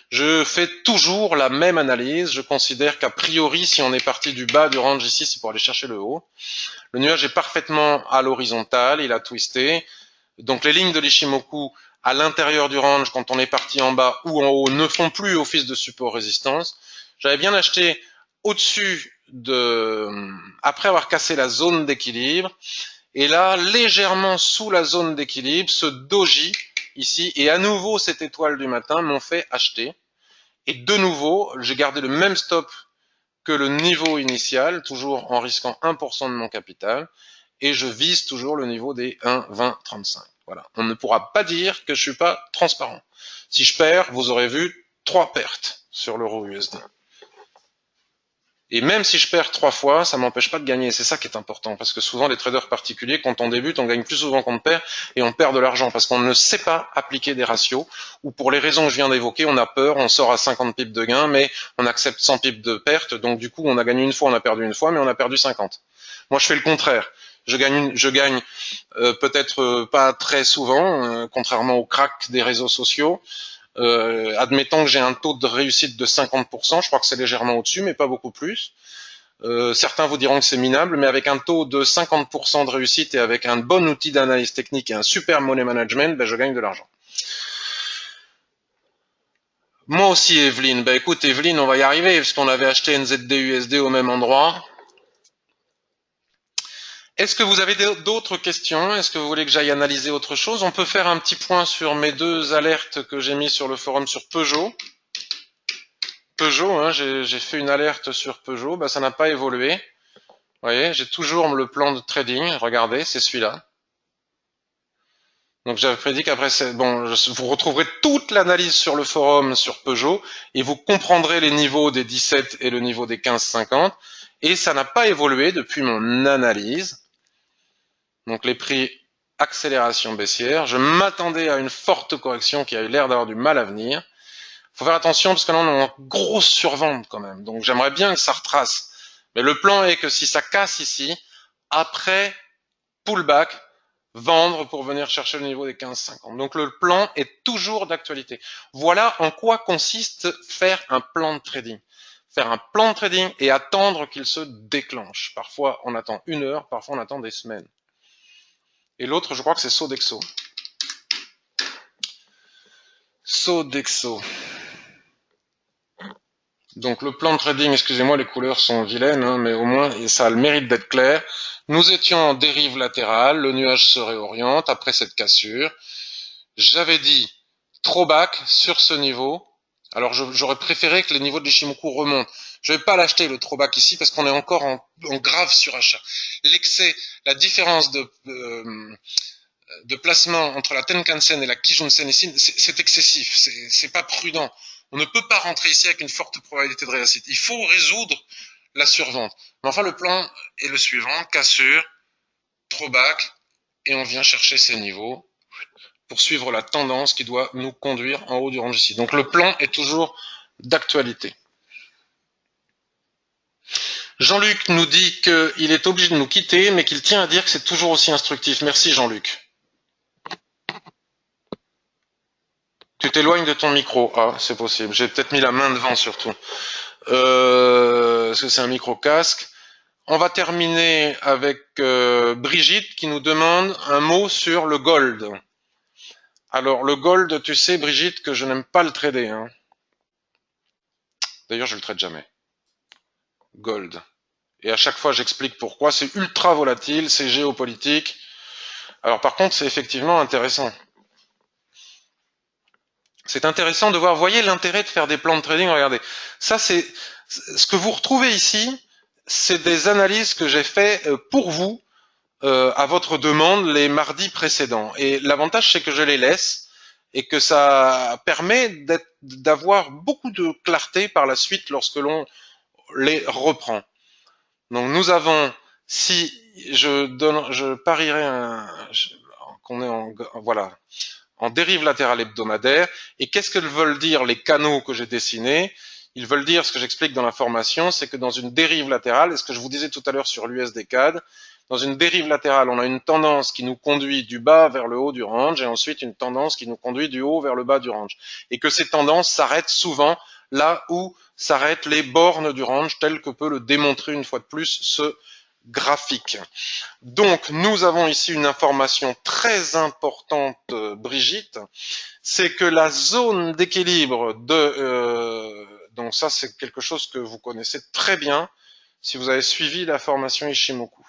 je fais toujours la même analyse. Je considère qu'a priori, si on est parti du bas du range ici, c'est pour aller chercher le haut. Le nuage est parfaitement à l'horizontale, il a twisté. Donc les lignes de l'Ishimoku à l'intérieur du range, quand on est parti en bas ou en haut, ne font plus office de support résistance. J'avais bien acheté au-dessus après avoir cassé la zone d'équilibre. Et là, légèrement sous la zone d'équilibre, ce doji ici, et à nouveau cette étoile du matin m'ont fait acheter. Et de nouveau, j'ai gardé le même stop que le niveau initial, toujours en risquant 1% de mon capital, et je vise toujours le niveau des 1,2035. Voilà. On ne pourra pas dire que je suis pas transparent. Si je perds, vous aurez vu 3 pertes sur l'euro USD. Et même si je perds 3 fois, ça m'empêche pas de gagner. C'est ça qui est important, parce que souvent les traders particuliers, quand on débute, on gagne plus souvent qu'on ne perd, et on perd de l'argent parce qu'on ne sait pas appliquer des ratios, ou pour les raisons que je viens d'évoquer, on a peur, on sort à 50 pips de gain, mais on accepte 100 pips de perte, donc du coup on a gagné une fois, on a perdu une fois, mais on a perdu 50. Moi je fais le contraire. Je gagne peut-être pas très souvent, contrairement au crack des réseaux sociaux. Admettons que j'ai un taux de réussite de 50%, je crois que c'est légèrement au-dessus, mais pas beaucoup plus. Certains vous diront que c'est minable, mais avec un taux de 50% de réussite et avec un bon outil d'analyse technique et un super money management, ben, je gagne de l'argent. Moi aussi, Evelyne. Ben écoute, Evelyne, on va y arriver, puisqu'on avait acheté NZD-USD au même endroit. Est-ce que vous avez d'autres questions? Est-ce que vous voulez que j'aille analyser autre chose? On peut faire un petit point sur mes deux alertes que j'ai mis sur le forum sur Peugeot. Peugeot, hein, j'ai fait une alerte sur Peugeot, bah, ça n'a pas évolué. Vous voyez, j'ai toujours le plan de trading. Regardez, c'est celui-là. Donc j'avais prédit qu'après, bon, vous retrouverez toute l'analyse sur le forum sur Peugeot et vous comprendrez les niveaux des 17 et le niveau des 15,50. Et ça n'a pas évolué depuis mon analyse. Donc les prix accélération baissière. Je m'attendais à une forte correction qui a eu l'air d'avoir du mal à venir. Faut faire attention parce que là on est en grosse survente quand même. Donc j'aimerais bien que ça retrace. Mais le plan est que si ça casse ici, après pullback, vendre pour venir chercher le niveau des 15,50. Donc le plan est toujours d'actualité. Voilà en quoi consiste faire un plan de trading. Faire un plan de trading et attendre qu'il se déclenche. Parfois on attend 1 heure, parfois on attend des semaines. Et l'autre, je crois que c'est Sodexo. Sodexo. Donc le plan de trading, excusez-moi, les couleurs sont vilaines, hein, mais au moins ça a le mérite d'être clair. Nous étions en dérive latérale, le nuage se réoriente après cette cassure. J'avais dit trop back sur ce niveau. Alors j'aurais préféré que les niveaux de l'Ishimoku remontent. Je ne vais pas l'acheter le trop back ici parce qu'on est encore en grave surachat. L'excès, la différence de placement entre la Tenkan-sen et la Kijun-sen ici, c'est excessif, c'est pas prudent. On ne peut pas rentrer ici avec une forte probabilité de réussite. Il faut résoudre la survente. Mais enfin, le plan est le suivant, cassure, throwback, et on vient chercher ces niveaux pour suivre la tendance qui doit nous conduire en haut du range ici. Donc le plan est toujours d'actualité. Jean-Luc nous dit qu'il est obligé de nous quitter, mais qu'il tient à dire que c'est toujours aussi instructif. Merci Jean-Luc. Tu t'éloignes de ton micro. Ah, c'est possible. J'ai peut-être mis la main devant surtout. Est-ce que c'est un micro casque? On va terminer avec Brigitte qui nous demande un mot sur le gold. Alors le gold, tu sais Brigitte que je n'aime pas le trader. Hein. D'ailleurs je le trade jamais. Gold. Et à chaque fois j'explique pourquoi. C'est ultra volatile, c'est géopolitique. Alors par contre c'est effectivement intéressant. C'est intéressant de voir, voyez l'intérêt de faire des plans de trading, regardez. Ça, c'est ce que vous retrouvez ici, c'est des analyses que j'ai fait pour vous, à votre demande, les mardis précédents. Et l'avantage, c'est que je les laisse et que ça permet d'avoir beaucoup de clarté par la suite lorsque l'on les reprend. Donc nous avons, si je parierais qu'on est voilà, en dérive latérale hebdomadaire. Et qu'est-ce que veulent dire les canaux que j'ai dessinés? Ils veulent dire, ce que j'explique dans la formation, c'est que dans une dérive latérale, et ce que je vous disais tout à l'heure sur l'USD-CAD, dans une dérive latérale, on a une tendance qui nous conduit du bas vers le haut du range, et ensuite une tendance qui nous conduit du haut vers le bas du range. Et que ces tendances s'arrêtent souvent là où s'arrêtent les bornes du range, tel que peut le démontrer une fois de plus ce graphique. Donc nous avons ici une information très importante, Brigitte, c'est que la zone d'équilibre donc ça c'est quelque chose que vous connaissez très bien si vous avez suivi la formation Ishimoku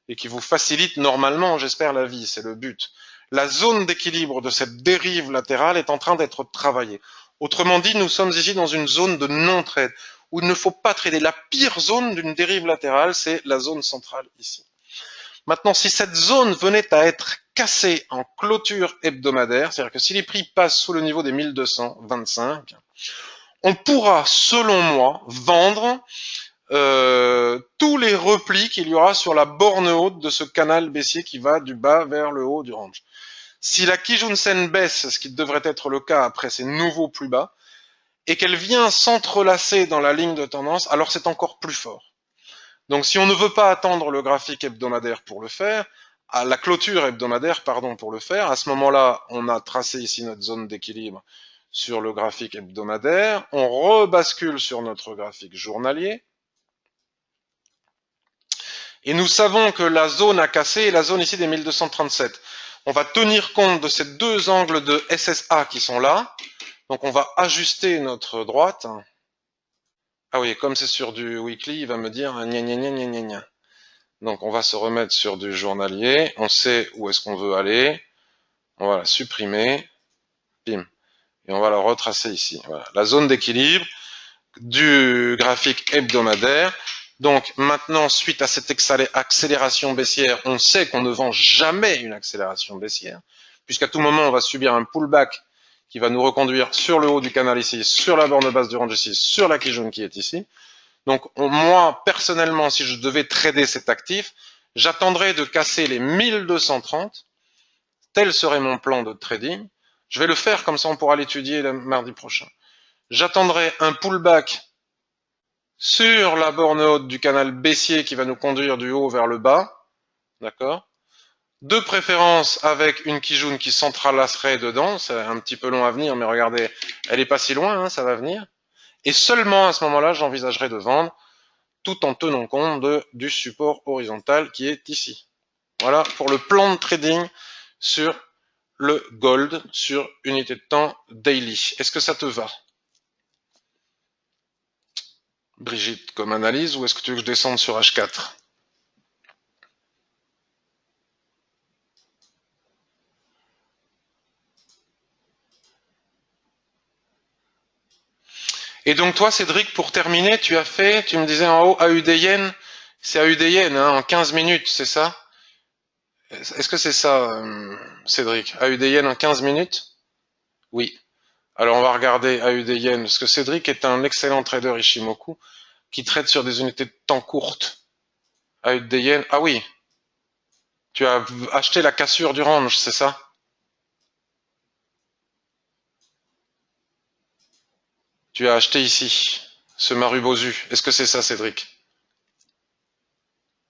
et qui vous facilite normalement, j'espère, la vie, c'est le but. La zone d'équilibre de cette dérive latérale est en train d'être travaillée. Autrement dit, nous sommes ici dans une zone de non-trade où il ne faut pas trader. La pire zone d'une dérive latérale, c'est la zone centrale ici. Maintenant, si cette zone venait à être cassée en clôture hebdomadaire, c'est-à-dire que si les prix passent sous le niveau des 1225, on pourra, selon moi, vendre tous les replis qu'il y aura sur la borne haute de ce canal baissier qui va du bas vers le haut du range. Si la Kijun-sen baisse, ce qui devrait être le cas après ces nouveaux plus bas, et qu'elle vient s'entrelacer dans la ligne de tendance, alors c'est encore plus fort. Donc si on ne veut pas attendre le graphique hebdomadaire pour le faire, à la clôture hebdomadaire, pardon, pour le faire, à ce moment-là, on a tracé ici notre zone d'équilibre sur le graphique hebdomadaire, on rebascule sur notre graphique journalier, et nous savons que la zone à casser est la zone ici des 1237. On va tenir compte de ces deux angles de SSA qui sont là. Donc on va ajuster notre droite. Ah oui, comme c'est sur du weekly, il va me dire gna gna gna gna gna gna. Donc on va se remettre sur du journalier. On sait où est-ce qu'on veut aller. On va la supprimer. Bim. Et on va la retracer ici. Voilà. La zone d'équilibre du graphique hebdomadaire. Donc maintenant, suite à cette accélération baissière, on sait qu'on ne vend jamais une accélération baissière, puisqu'à tout moment, on va subir un pullback qui va nous reconduire sur le haut du canal ici, sur la borne basse du range ici, sur la Kijun qui est ici. Donc moi, personnellement, si je devais trader cet actif, j'attendrais de casser les 1230. Tel serait mon plan de trading. Je vais le faire, comme ça on pourra l'étudier le mardi prochain. J'attendrai un pullback sur la borne haute du canal baissier qui va nous conduire du haut vers le bas, d'accord? De préférence avec une Kijun qui s'entrelacerait dedans, c'est un petit peu long à venir, mais regardez, elle est pas si loin, hein, ça va venir. Et seulement à ce moment-là, j'envisagerai de vendre, tout en tenant compte du support horizontal qui est ici. Voilà pour le plan de trading sur le gold, sur unité de temps daily. Est-ce que ça te va? Brigitte, comme analyse, ou est-ce que tu veux que je descende sur H4? Et donc toi, Cédric, pour terminer, tu me disais en haut, AUD Yen, c'est AUD Yen, hein, en 15 minutes, c'est ça? Est-ce que c'est ça, Cédric? AUD Yen en 15 minutes? Oui. Alors on va regarder AUD Yen, parce que Cédric est un excellent trader Ishimoku, qui trade sur des unités de temps courtes. AUD Yen, ah oui, tu as acheté la cassure du range, c'est ça? Tu as acheté ici, ce Marubozu. Est-ce que c'est ça, Cédric?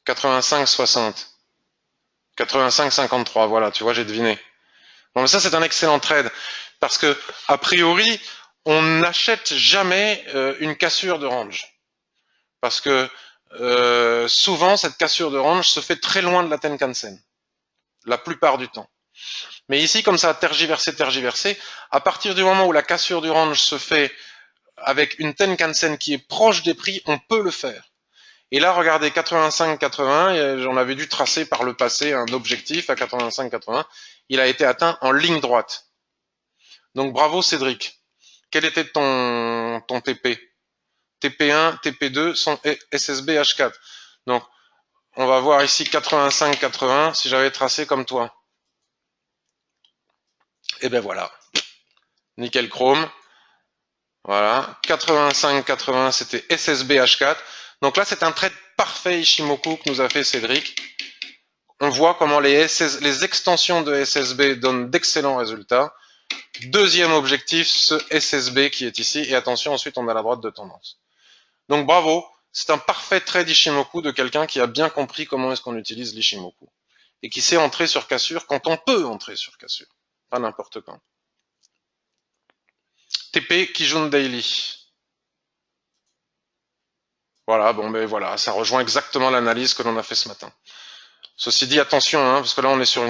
85,60. 85,53, voilà, tu vois, j'ai deviné. Bon, mais ça, c'est un excellent trade, parce que, a priori, on n'achète jamais une cassure de range. Parce que souvent, cette cassure de range se fait très loin de la Tenkan-sen, la plupart du temps. Mais ici, comme ça a tergiversé, à partir du moment où la cassure du range se fait avec une Tenkan-sen qui est proche des prix, on peut le faire. Et là, regardez, 85-80, j'en avais dû tracer par le passé un objectif à 85-80. Il a été atteint en ligne droite. Donc bravo Cédric. Quel était ton TP? TP1, TP2, son SSB H4. Donc on va voir ici 85-80 si j'avais tracé comme toi. Et ben voilà. Nickel chrome. Voilà. 85-80 c'était SSB H4. Donc là c'est un trade parfait Ishimoku que nous a fait Cédric. On voit comment les extensions de SSB donnent d'excellents résultats. Deuxième objectif, ce SSB qui est ici. Et attention, ensuite, on a la droite de tendance. Donc bravo, c'est un parfait trade d'Ishimoku de quelqu'un qui a bien compris comment est-ce qu'on utilise l'Ishimoku. Et qui sait entrer sur cassure quand on peut entrer sur cassure. Pas n'importe quand. TP Kijun Daily. Voilà, bon ben voilà, ça rejoint exactement l'analyse que l'on a fait ce matin. Ceci dit, attention, hein, parce que là on est sur une